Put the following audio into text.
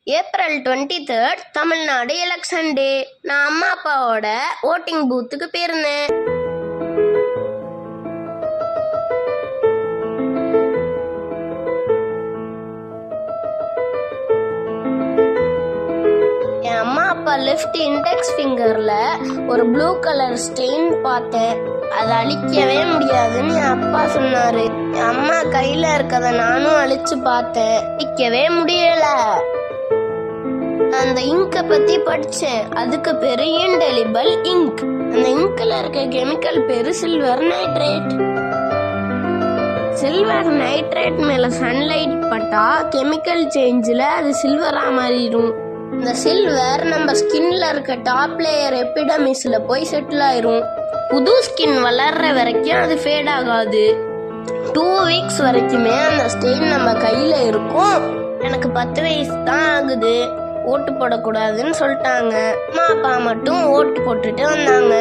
April 23 Tamil Nadu election டே. நான் அம்மா அப்பாவோட ஓட்டிங் பூத்துக்கு போயிருந்தேன். என் அம்மா அப்பா லெஃப்ட் இண்டெக்ஸ் ஃபிங்கர்ல ஒரு ப்ளூ கலர் ஸ்டெயின் பார்த்தேன். அதை அழிக்கவே முடியாதுன்னு என் அப்பா சொன்னாரு. என் அம்மா கையில இருக்கத நானும் அழிச்சு பார்த்தேன், அழிக்கவே முடியல. அந்த இங்க பத்தி படிச்சேன். அதுக்கு பேரு இன்டெலிபிள் இங்க். அந்த இங்க்ல இருக்க கெமிக்கல் பேரு சில்வர் நைட்ரேட். சில்வர் நைட்ரேட் மேல சன்லைட் பட்டா கெமிக்கல் சேஞ்சில் அது சில்வரா மாறிடும். இந்த சில்வர் நம்ம ஸ்கின்ல இருக்க டாப் லேயர் எபிடமிஸ்ல போய் செட்டில் ஆயிரும். புது ஸ்கின் வளர்ற வரைக்கும் அது ஃபேட் ஆகாது. 2 வீக்ஸ் வரைக்குமே அந்த ஸ்டெயின் நம்ம கையில இருக்கும். எனக்கு 10 வயசு தான் ஆகுது. ஓட்டு போடக்கூடாதுன்னு சொல்லிட்டாங்க. அம்மா அப்பா மட்டும் ஓட்டு போட்டுட்டு வந்தாங்க.